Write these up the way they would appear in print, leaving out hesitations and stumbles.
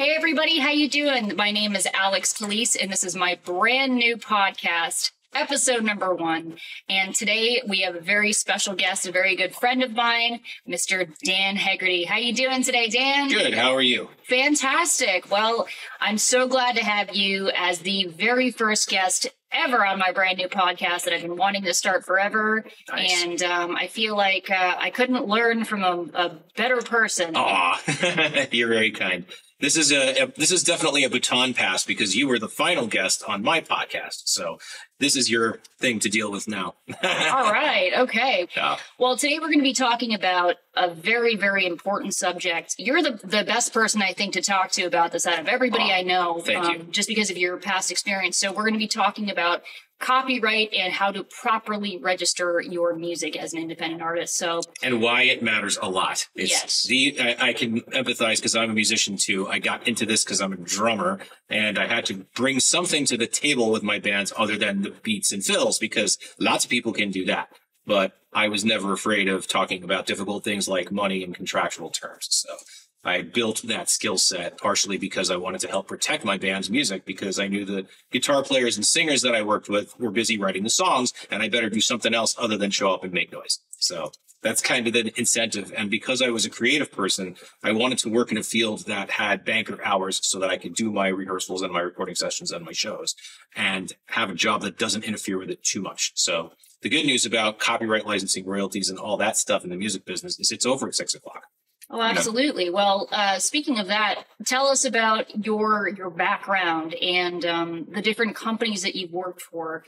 Hey everybody, how you doing? My name is Alexx Calise, and this is my brand new podcast, episode number 1. And today we have a very special guest, a very good friend of mine, Mr. Dan Hegarty. How you doing today, Dan? Good. How are you? Fantastic. Well, I'm so glad to have you as the very first guest ever on my brand new podcast that I've been wanting to start forever. Nice. And I feel like I couldn't learn from a better person. Aw, you're very kind. This is definitely a baton pass because you were the final guest on my podcast. So this is your thing to deal with now. All right. Okay. Yeah. Well, today we're going to be talking about a very, very important subject. You're the best person, I think, to talk to about this out of everybody I know. Thank you. Just because of your past experience. So we're going to be talking about copyright and how to properly register your music as an independent artist. So, and why it matters a lot. Yes. I can empathize because I'm a musician too. I got into this because I'm a drummer and I had to bring something to the table with my bands other than the beats and fills because lots of people can do that. But I was never afraid of talking about difficult things like money and contractual terms. So I built that skill set partially because I wanted to help protect my band's music because I knew the guitar players and singers that I worked with were busy writing the songs and I better do something else other than show up and make noise. So that's kind of the incentive. And because I was a creative person, I wanted to work in a field that had banker hours so that I could do my rehearsals and my recording sessions and my shows and have a job that doesn't interfere with it too much. So the good news about copyright licensing, royalties, and all that stuff in the music business is it's over at 6 o'clock. Oh, absolutely. Well, speaking of that, tell us about your background and the different companies that you've worked for,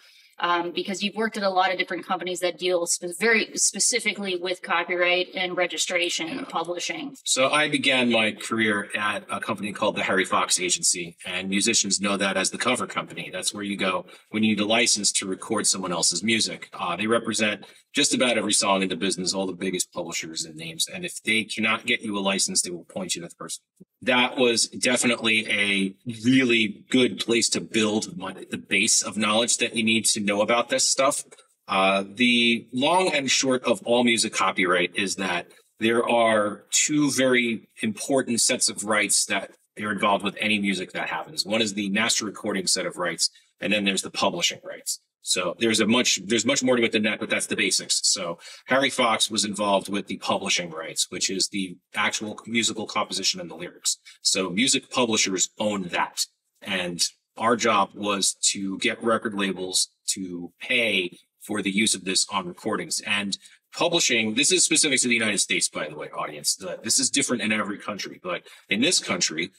because you've worked at a lot of different companies that deal very specifically with copyright and registration and publishing. So I began my career at a company called the Harry Fox Agency, and musicians know that as the cover company. That's where you go when you need a license to record someone else's music. They represent just about every song in the business, all the biggest publishers and names. And if they cannot get you a license, they will point you to the person. That was definitely a really good place to build the base of knowledge that you need to know about this stuff. The long and short of all music copyright is that there are two very important sets of rights that are involved with any music that happens. One is the master recording set of rights, and then there's the publishing rights. So there's much more to it than that, but that's the basics. So Harry Fox was involved with the publishing rights, which is the actual musical composition and the lyrics. So music publishers own that. And our job was to get record labels to pay for the use of this on recordings. And publishing, this is specific to the United States, by the way, audience. This is different in every country, but in this country,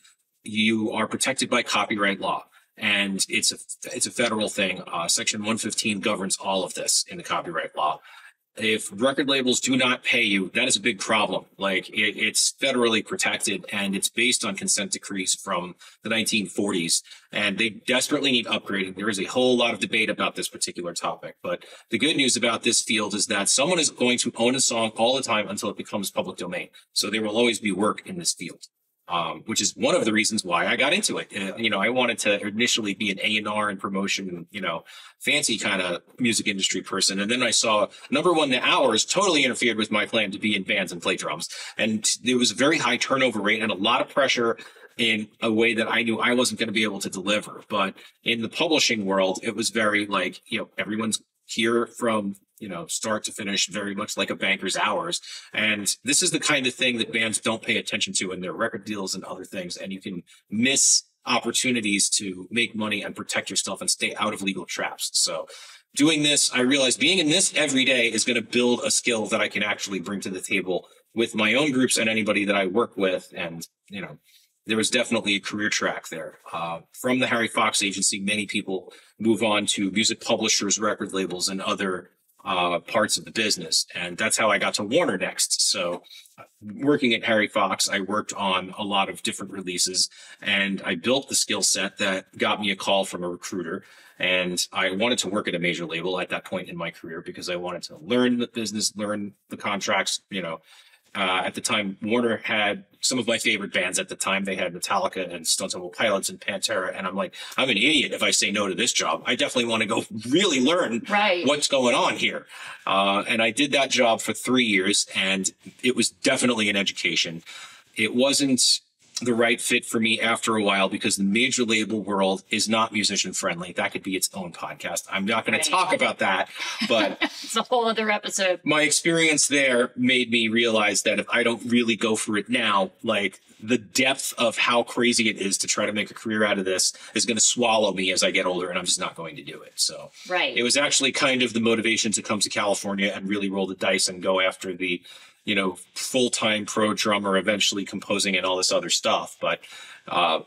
you are protected by copyright law. And it's a federal thing. Section 115 governs all of this in the copyright law. If record labels do not pay you, that is a big problem. Like it's federally protected and it's based on consent decrees from the 1940s. And they desperately need upgrading. There is a whole lot of debate about this particular topic. But the good news about this field is that someone is going to own a song all the time until it becomes public domain. So there will always be work in this field. Which is one of the reasons why I got into it. I wanted to initially be an A&R and promotion, fancy kind of music industry person. And then I saw, number one, the hours totally interfered with my plan to be in bands and play drums. And there was a very high turnover rate and a lot of pressure in a way that I knew I wasn't going to be able to deliver. But in the publishing world, it was very like, everyone's here from start to finish, very much like a banker's hours. And this is the kind of thing that bands don't pay attention to in their record deals and other things. And you can miss opportunities to make money and protect yourself and stay out of legal traps. So doing this, I realized being in this every day is going to build a skill that I can actually bring to the table with my own groups and anybody that I work with. And, there was definitely a career track there. From the Harry Fox Agency, many people move on to music publishers, record labels, and other parts of the business. And that's how I got to Warner next. So working at Harry Fox, I worked on a lot of different releases and I built the skill set that got me a call from a recruiter. And I wanted to work at a major label at that point in my career because I wanted to learn the business, learn the contracts, At the time, Warner had some of my favorite bands at the time. They had Metallica and Stone Temple Pilots and Pantera. And I'm like, I'm an idiot if I say no to this job. I definitely want to go really learn what's going on here. And I did that job for 3 years, and it was definitely an education. It wasn't the right fit for me after a while because the major label world is not musician friendly. That could be its own podcast. I'm not going to talk about that, but it's a whole other episode. My experience there made me realize that if I don't really go for it now, like the depth of how crazy it is to try to make a career out of this is going to swallow me as I get older, and I'm just not going to do it. So right. It was actually kind of the motivation to come to California and really roll the dice and go after the, you know, full-time pro drummer, eventually composing and all this other stuff. But,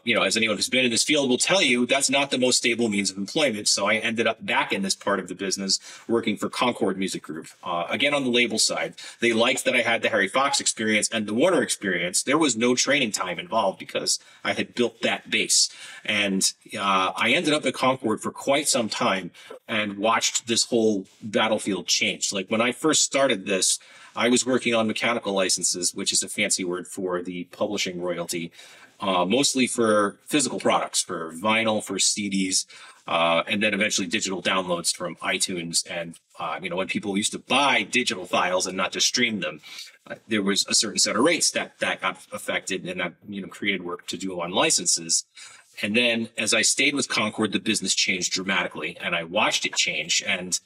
you know, as anyone who's been in this field will tell you, that's not the most stable means of employment. So I ended up back in this part of the business working for Concord Music Group. Again, on the label side, they liked that I had the Harry Fox experience and the Warner experience. There was no training time involved because I had built that base. And I ended up at Concord for quite some time and watched this whole battlefield change. Like when I first started this, I was working on mechanical licenses, which is a fancy word for the publishing royalty, mostly for physical products, for vinyl, for CDs, and then eventually digital downloads from iTunes. And, you know, when people used to buy digital files and not just stream them, there was a certain set of rates that got affected, and that, you know, created work to do on licenses. And then as I stayed with Concord, the business changed dramatically, and I watched it change. And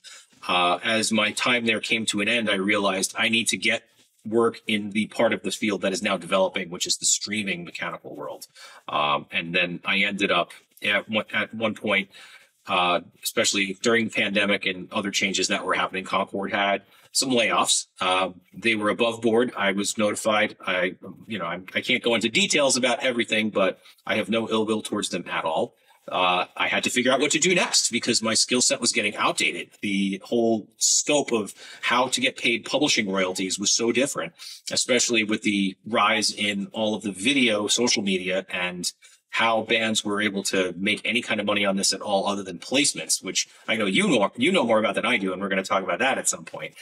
as my time there came to an end, I realized I need to get work in the part of the field that is now developing, which is the streaming mechanical world. And then I ended up at one point, especially during the pandemic and other changes that were happening, Concord had some layoffs. They were above board. I was notified. I can't go into details about everything, but I have no ill will towards them at all. I had to figure out what to do next because my skill set was getting outdated. The whole scope of how to get paid publishing royalties was so different, especially with the rise in all of the video, social media, and how bands were able to make any kind of money on this at all other than placements, which I know you know more about than I do, and we're going to talk about that at some point.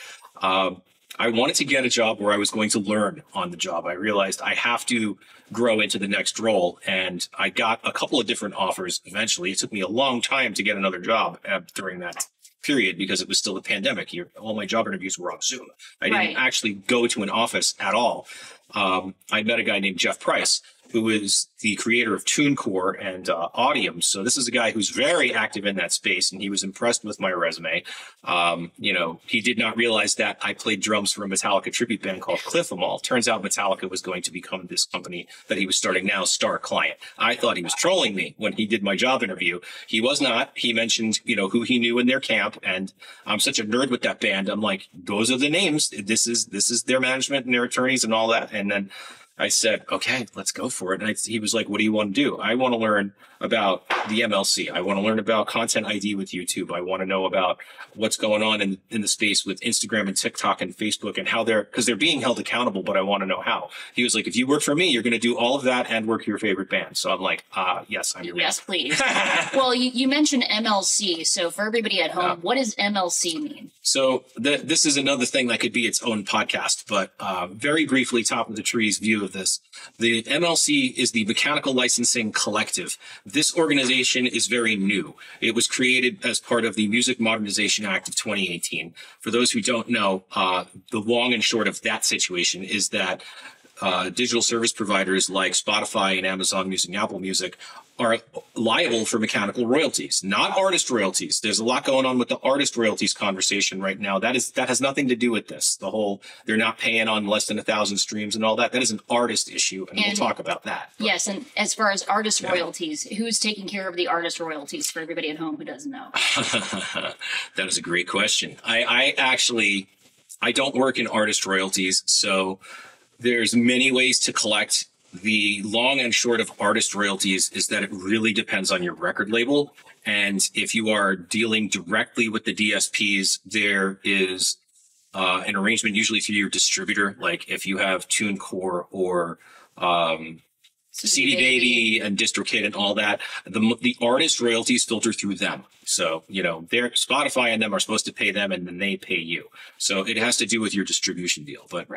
I wanted to get a job where I was going to learn on the job. I realized I have to grow into the next role, and I got a couple of different offers eventually. It took me a long time to get another job during that period because it was still the pandemic. All my job interviews were on Zoom. I didn't actually go to an office at all. I met a guy named Jeff Price, who is the creator of TuneCore and Audium. So this is a guy who's very active in that space, and he was impressed with my resume. You know, he did not realize that I played drums for a Metallica tribute band called Cliff 'Em All. Turns out Metallica was going to become this company that he was starting now, Star Client. I thought he was trolling me when he did my job interview. He was not. He mentioned, you know, who he knew in their camp, and I'm such a nerd with that band. I'm like, those are the names. This is their management and their attorneys and all that. And then I said, okay, let's go for it. And he was like, what do you want to do? I want to learn about the MLC. I want to learn about content ID with YouTube. I want to know about what's going on in the space with Instagram and TikTok and Facebook and how because they're being held accountable, but I want to know how. He was like, if you work for me, you're going to do all of that and work your favorite band. So I'm like, yes, I'm your man. Yes, please. Well, you mentioned MLC. So for everybody at home, what does MLC mean? So this is another thing that could be its own podcast, but very briefly, top of the trees view of this. The MLC is the Mechanical Licensing Collective. This organization is very new. It was created as part of the Music Modernization Act of 2018. For those who don't know, the long and short of that situation is that digital service providers like Spotify and Amazon Music and Apple Music are liable for mechanical royalties, not artist royalties. There's a lot going on with the artist royalties conversation right now. That has nothing to do with this. The whole, they're not paying on less than 1,000 streams and all that. That is an artist issue, and we'll talk about that. But, yes, and as far as artist royalties, who's taking care of the artist royalties for everybody at home who doesn't know? That is a great question. I don't work in artist royalties, so there's many ways to collect. The long and short of artist royalties is that it really depends on your record label. And if you are dealing directly with the DSPs, there is an arrangement usually through your distributor. Like if you have TuneCore or CD Baby and DistroKid and all that, the artist royalties filter through them. So, you know, their Spotify and them are supposed to pay them, and then they pay you. So it has to do with your distribution deal. But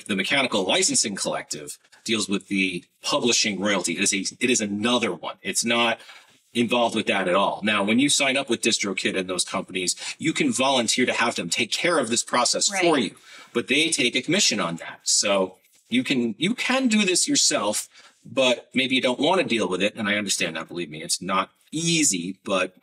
the Mechanical Licensing Collective deals with the publishing royalty. It is another one. It's not involved with that at all. Now, when you sign up with DistroKid and those companies, you can volunteer to have them take care of this process for you, but they take a commission on that. So you can do this yourself, but maybe you don't want to deal with it. And I understand that, believe me, it's not easy, but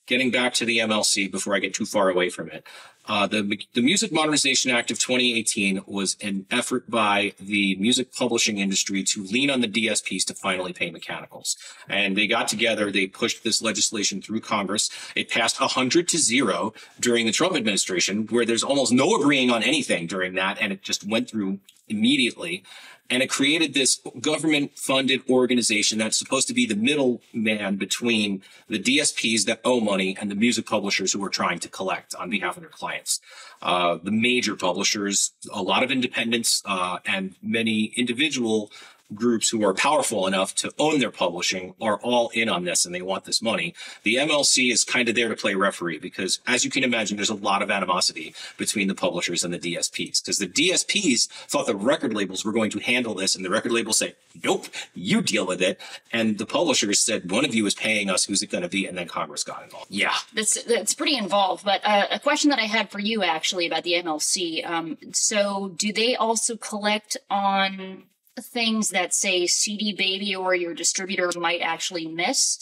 getting back to the MLC before I get too far away from it. The Music Modernization Act of 2018 was an effort by the music publishing industry to lean on the DSPs to finally pay mechanicals. And they got together, they pushed this legislation through Congress. It passed 100-0 during the Trump administration, where there's almost no agreeing on anything during that, and it just went through immediately. And it created this government-funded organization that's supposed to be the middleman between the DSPs that owe money and the music publishers who are trying to collect on behalf of their clients. The major publishers, a lot of independents, and many individual groups who are powerful enough to own their publishing are all in on this, and they want this money. The MLC is kind of there to play referee because, as you can imagine, there's a lot of animosity between the publishers and the DSPs, because the DSPs thought the record labels were going to handle this, and the record labels say, nope, you deal with it. And the publishers said, one of you is paying us, who's it going to be? And then Congress got involved. Yeah. That's pretty involved. But a question that I had for you actually about the MLC. So do they also collect on things that, say, CD Baby or your distributor might actually miss?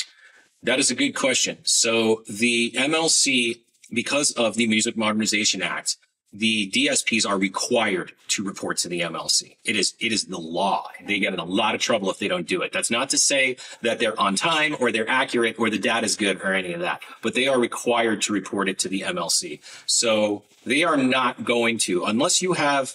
That is a good question. So the MLC, because of the Music Modernization Act, the DSPs are required to report to the MLC. It is the law. They get in a lot of trouble if they don't do it. That's not to say that they're on time or they're accurate or the data is good or any of that, but they are required to report it to the MLC. So they are not going to, unless you have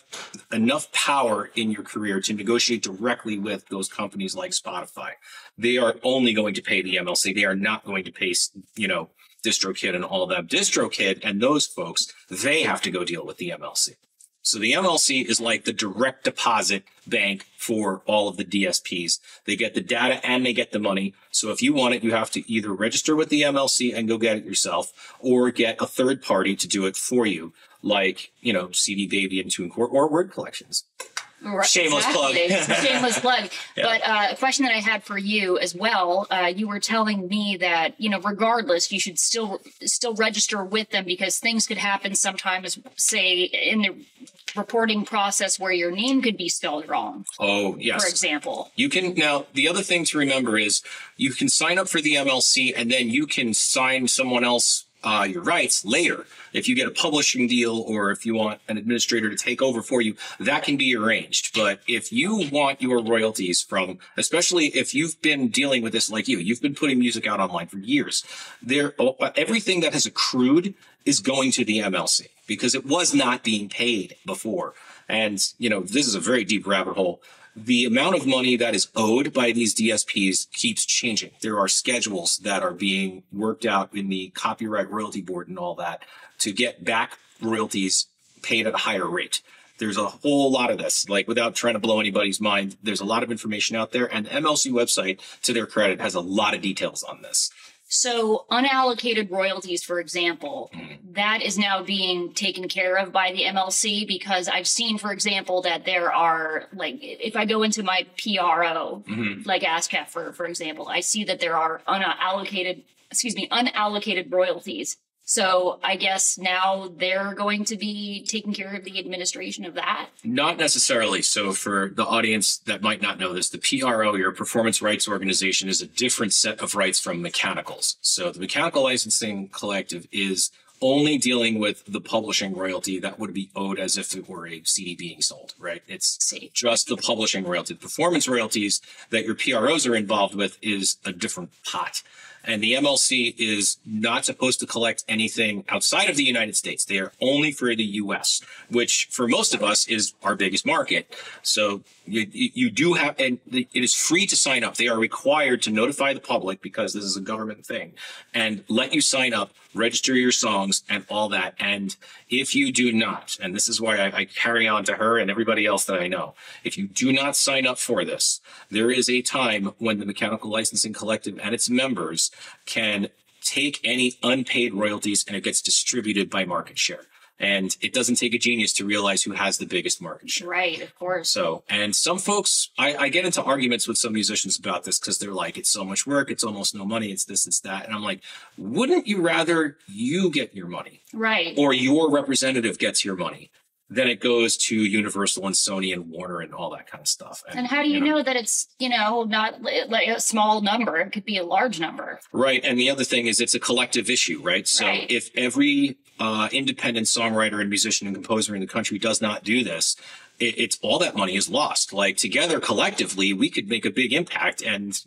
enough power in your career to negotiate directly with those companies like Spotify, they are only going to pay the MLC. They are not going to pay, DistroKid and all that. DistroKid and those folks, they have to go deal with the MLC. So the MLC is like the direct deposit bank for all of the DSPs. They get the data and they get the money. So if you want it, you have to either register with the MLC and go get it yourself, or get a third party to do it for you, like, CD Baby and TuneCore or Word Collections. Right, shameless plug. Shameless plug. Yeah. But a question that I had for you as well, you were telling me that, regardless, you should still register with them because things could happen sometimes, say, in the reporting process where your name could be spelled wrong. Oh, yes. For example. You can, now, the other thing to remember is you can sign up for the MLC and then you can sign someone else your rights later. If you get a publishing deal or if you want an administrator to take over for you, that can be arranged. But if you want your royalties from, especially if you've been dealing with this like you've been putting music out online for years, everything that has accrued is going to the MLC because it was not being paid before. And, this is a very deep rabbit hole. The amount of money that is owed by these DSPs keeps changing. There are schedules that are being worked out in the Copyright Royalty Board and all that to get back royalties paid at a higher rate. There's a whole lot of this, like without trying to blow anybody's mind, there's a lot of information out there, and the MLC website, to their credit, has a lot of details on this. So unallocated royalties, for example, that is now being taken care of by the MLC, because I've seen, for example, that there are, like, if I go into my PRO, like ASCAP, for example, I see that there are unallocated royalties. So I guess now they're going to be taking care of the administration of that? Not necessarily. So for the audience that might not know this, the PRO, your Performance Rights Organization, is a different set of rights from mechanicals. So the Mechanical Licensing Collective is only dealing with the publishing royalty that would be owed as if it were a CD being sold, right? It's just the publishing royalty. The performance royalties that your PROs are involved with is a different pot. And the MLC is not supposed to collect anything outside of the United States. They are only for the U.S., which for most of us is our biggest market. So you do have, and it is free to sign up. They are required to notify the public, because this is a government thing, and let you sign up, register your songs and all that. And if you do not, and this is why I carry on to her and everybody else that I know, if you do not sign up for this, there is a time when the Mechanical Licensing Collective and its members can take any unpaid royalties and it gets distributed by market share. And it doesn't take a genius to realize who has the biggest market share. Right, of course. So, and some folks, I get into arguments with some musicians about this because they're like, it's so much work, it's almost no money, it's this, it's that. And I'm like, wouldn't you rather you get your money? Right. Or your representative gets your money? then it goes to Universal and Sony and Warner and all that kind of stuff. And how do you know that it's, not like a small number? It could be a large number. Right. And the other thing is it's a collective issue, right? So if every independent songwriter and musician and composer in the country does not do this, it's all that money is lost. Like together, collectively, we could make a big impact and,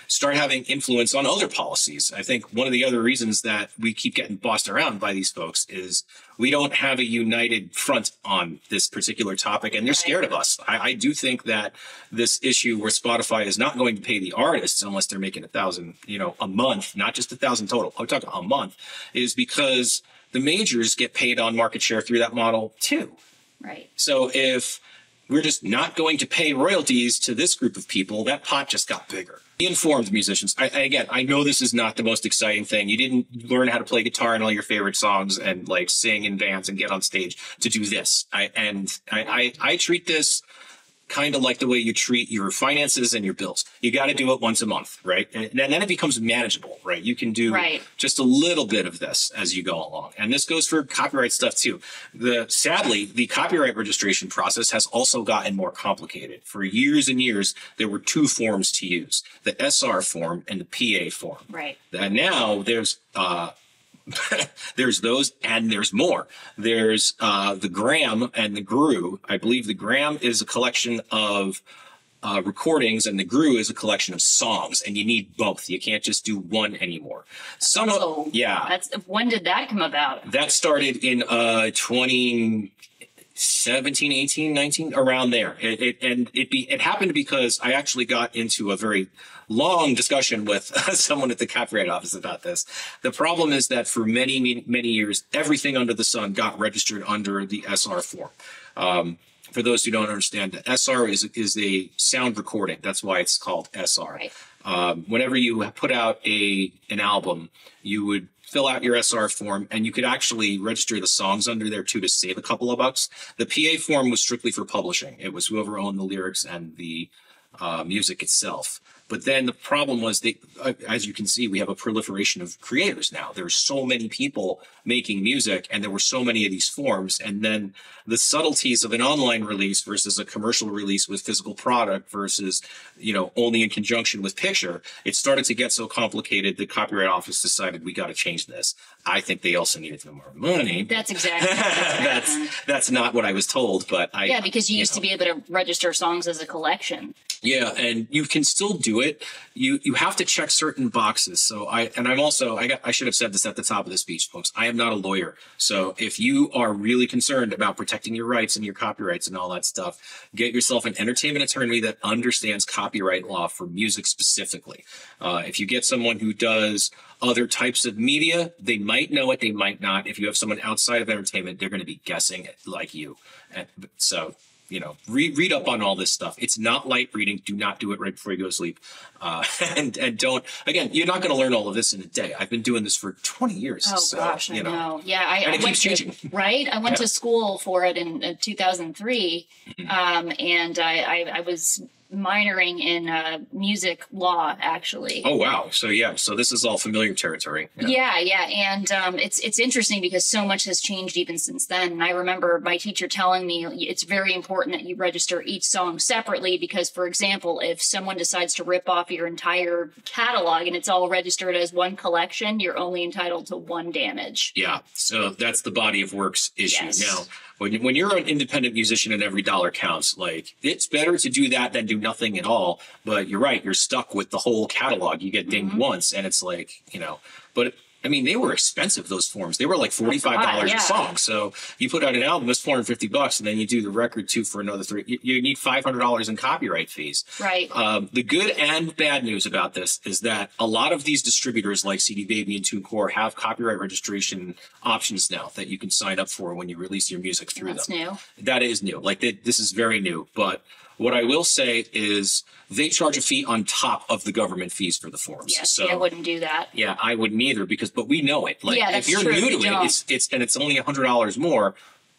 start having influence on other policies. I think one of the other reasons that we keep getting bossed around by these folks is we don't have a united front on this particular topic, and they're scared of us. I do think that this issue where Spotify is not going to pay the artists unless they're making $1,000, a month, not just $1,000 total. I'm talking a month, is because the majors get paid on market share through that model too. Right. So if we're just not going to pay royalties to this group of people, that pot just got bigger. Be informed, musicians. I know this is not the most exciting thing. You didn't learn how to play guitar in all your favorite songs and like sing in bands and get on stage to do this. I treat this kind of like the way you treat your finances and your bills. You got to do it once a month, right? And then it becomes manageable, right? You can do just a little bit of this as you go along. And this goes for copyright stuff too. Sadly, the copyright registration process has also gotten more complicated. For years and years, there were two forms to use, the SR form and the PA form. Right. And now there's there's those and there's more. There's the gram and the GRU. I believe the gram is a collection of recordings and the GRU is a collection of songs, and you need both. You can't just do one anymore. When did that come about? That started in 2017, 18, 19, around there. It happened because I actually got into a very long discussion with someone at the Copyright Office about this. The problem is that for many, many years, everything under the sun got registered under the SR form. For those who don't understand, the SR is a sound recording. That's why it's called SR. Right. Whenever you put out an album, you would fill out your SR form, and you could actually register the songs under there too to save a couple of bucks. The PA form was strictly for publishing. It was whoever owned the lyrics and the music itself. But then the problem was as you can see, we have a proliferation of creators now. There's so many people making music, and there were so many of these forms. And then the subtleties of an online release versus a commercial release with physical product versus, only in conjunction with picture, it started to get so complicated. The Copyright Office decided we got to change this. I think they also needed more money. That's exactly that's not what I was told, but because you used to be able to register songs as a collection. Yeah, and you can still do it. You have to check certain boxes. So I should have said this at the top of the speech, folks. I am not a lawyer. So if you are really concerned about protecting your rights and your copyrights and all that stuff, get yourself an entertainment attorney that understands copyright law for music specifically. If you get someone who does other types of media, they might know it, they might not. If you have someone outside of entertainment, they're going to be guessing like you. And so read up on all this stuff. It's not light reading. Do not do it right before you go to sleep. And don't, again, you're not going to learn all of this in a day. I've been doing this for 20 years. Oh, gosh, I know. Yeah, and it keeps changing. Right? I went to school for it in 2003, and I was minoring in music law, actually. Oh, wow. So this is all familiar territory. Yeah. And it's interesting because so much has changed even since then. And I remember my teacher telling me it's very important that you register each song separately because, for example, if someone decides to rip off your entire catalog and it's all registered as one collection, you're only entitled to one damage. Yeah. So that's the body of works issue. Yes. Now, when you're an independent musician and every dollar counts, like it's better to do that than do nothing at all. But you're right, you're stuck with the whole catalog. You get dinged once, and it's like, but I mean, they were expensive, those forms. They were like $45 a song. So you put out an album, it's $450, and then you do the record too for another $3. You need $500 in copyright fees. Right. The good and bad news about this is that a lot of these distributors like CD Baby and TuneCore have copyright registration options now that you can sign up for when you release your music through them. That's new. That is new. Like this is very new. But what I will say is they charge a fee on top of the government fees for the forms. Yes, so, I wouldn't do that. Yeah, I wouldn't either but we know it. Like that's if you're true, new to it, it's only $100 more.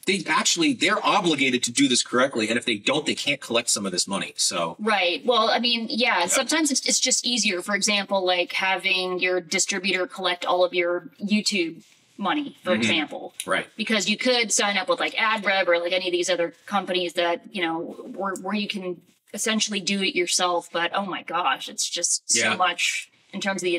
They're obligated to do this correctly, and if they don't, they can't collect some of this money. So right. Well, I mean, sometimes it's just easier. For example, like having your distributor collect all of your YouTube money, for example. Right. Because you could sign up with like AdRev or like any of these other companies that, you know, where you can essentially do it yourself. But oh my gosh, it's just so much in terms of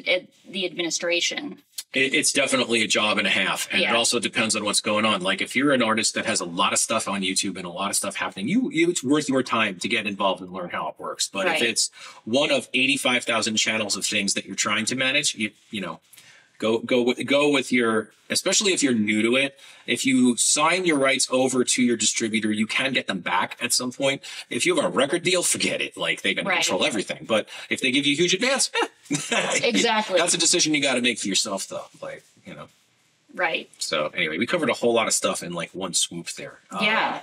the administration. It's definitely a job and a half. And it also depends on what's going on. Like if you're an artist that has a lot of stuff on YouTube and a lot of stuff happening, it's worth your time to get involved and learn how it works. But if it's one of 85,000 channels of things that you're trying to manage, you know, go with your, especially if you're new to it. If you sign your rights over to your distributor, you can get them back at some point. If you have a record deal, forget it. Like they're going to control everything. But if they give you a huge advance, exactly. That's a decision you got to make for yourself, though. Like, you know. Right. So anyway, we covered a whole lot of stuff in like one swoop there. Yeah.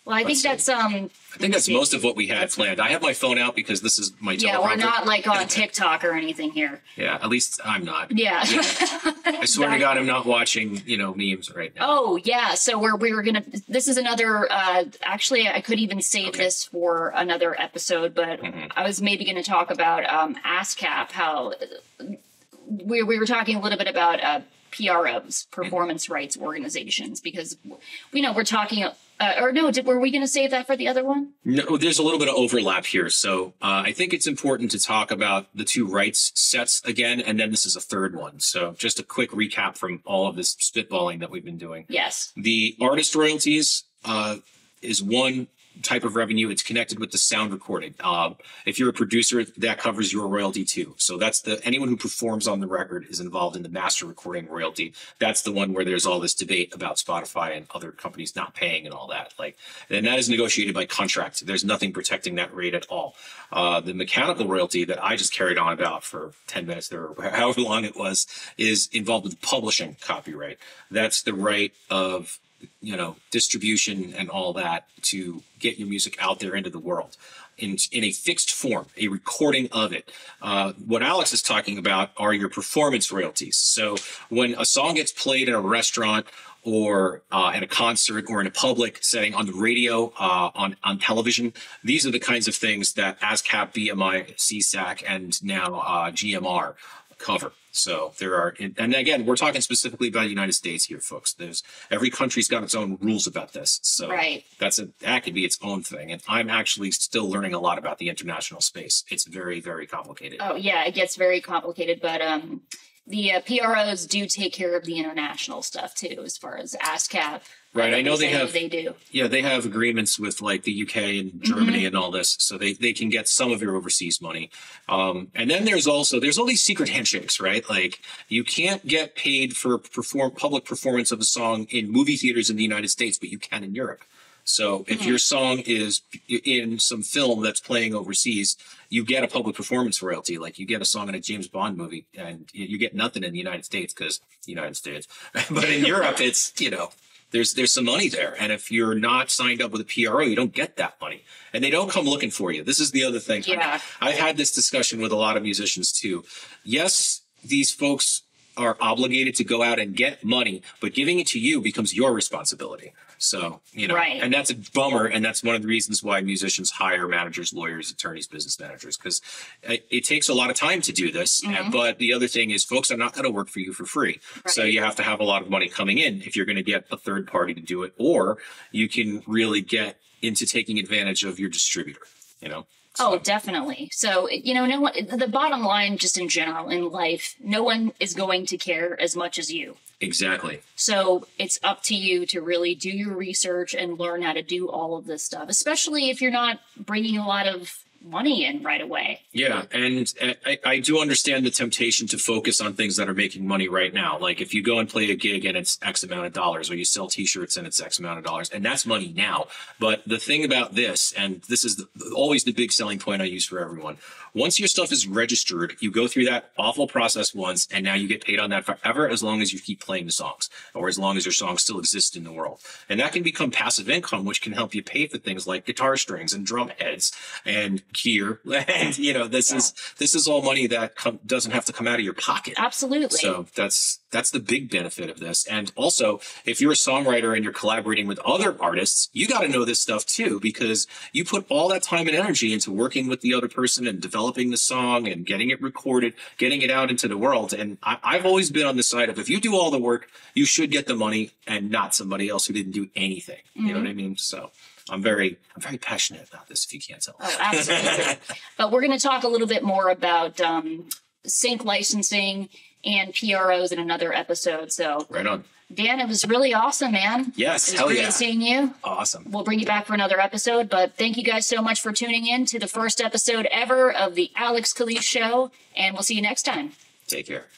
Well, I think that's I think that's most of what we had planned. I have my phone out because this is my teleprompter. Yeah, we're not like on TikTok or anything here. Yeah, at least I'm not. Yeah. I swear to God, I'm not watching, you know, memes right now. Oh, yeah. So we were going to, this is another, actually, I could even save this for another episode, but I was maybe going to talk about ASCAP, how we were talking a little bit about PROs, performance rights organizations, because, you know, we're talking... or no, were we going to save that for the other one? No, there's a little bit of overlap here. So I think it's important to talk about the two rights sets again, and then this is a third one. So just a quick recap from all of this spitballing that we've been doing. Yes. The artist royalties is one type of revenue. It's connected with the sound recording. If you're a producer, that covers your royalty too. So that's anyone who performs on the record is involved in the master recording royalty. That's the one where there's all this debate about Spotify and other companies not paying and all that. And that is negotiated by contract. There's nothing protecting that rate at all. The mechanical royalty that I just carried on about for 10 minutes or however long it was is involved with publishing copyright. That's the right of, you know, distribution and all that to get your music out there into the world in a fixed form, a recording of it. What Alexx is talking about are your performance royalties. So when a song gets played in a restaurant or at a concert or in a public setting, on the radio, on television, these are the kinds of things that ASCAP, BMI, CSAC, and now GMR cover. So there are, and again, we're talking specifically about the United States here, folks. Every country's got its own rules about this. So that could be its own thing. And I'm actually still learning a lot about the international space. It's very, very complicated. Oh yeah, it gets very complicated, but the PROs do take care of the international stuff too, as far as ASCAP. Right, I know they do. Yeah, they have agreements with like the UK and Germany and all this, so they can get some of your overseas money. And then there's all these secret handshakes, right? Like you can't get paid for public performance of a song in movie theaters in the United States, but you can in Europe. So if your song is in some film that's playing overseas, you get a public performance royalty. Like you get a song in a James Bond movie, and you get nothing in the United States because the United States. But in Europe, it's, you know, there's some money there. And if you're not signed up with a PRO, you don't get that money. And they don't come looking for you. This is the other thing. Yeah. I've had this discussion with a lot of musicians too. Yes, these folks are obligated to go out and get money, but giving it to you becomes your responsibility. So, you know, and that's a bummer. And that's one of the reasons why musicians hire managers, lawyers, attorneys, business managers, because it takes a lot of time to do this. But the other thing is folks are not going to work for you for free. So you have to have a lot of money coming in if you're going to get a third party to do it, or you can really get into taking advantage of your distributor, you know? Oh, definitely. So, you know, the bottom line, just in general in life, no one is going to care as much as you. Exactly. So it's up to you to really do your research and learn how to do all of this stuff, especially if you're not bringing a lot of money in right away. Yeah. And I do understand the temptation to focus on things that are making money right now. Like if you go and play a gig and it's X amount of dollars, or you sell t-shirts and it's X amount of dollars, and that's money now. But the thing about this, and this is always the big selling point I use for everyone. Once your stuff is registered, you go through that awful process once, and now you get paid on that forever as long as you keep playing the songs, or as long as your songs still exist in the world. And that can become passive income, which can help you pay for things like guitar strings and drum heads and gear. And, you know, this is all money that doesn't have to come out of your pocket. Absolutely. So that's the big benefit of this. And also, if you're a songwriter and you're collaborating with other artists, you got to know this stuff too, because you put all that time and energy into working with the other person and developing the song and getting it recorded, getting it out into the world. And I've always been on the side of, if you do all the work, you should get the money and not somebody else who didn't do anything. You know what I mean? So I'm very passionate about this, if you can't tell. Oh, absolutely. But we're going to talk a little bit more about sync licensing and PROs in another episode. So right on. Dan, it was really awesome, man. Yes, it was great seeing you. Awesome. We'll bring you back for another episode, but thank you guys so much for tuning in to the first episode ever of the Alexx Calise Show, and we'll see you next time. Take care.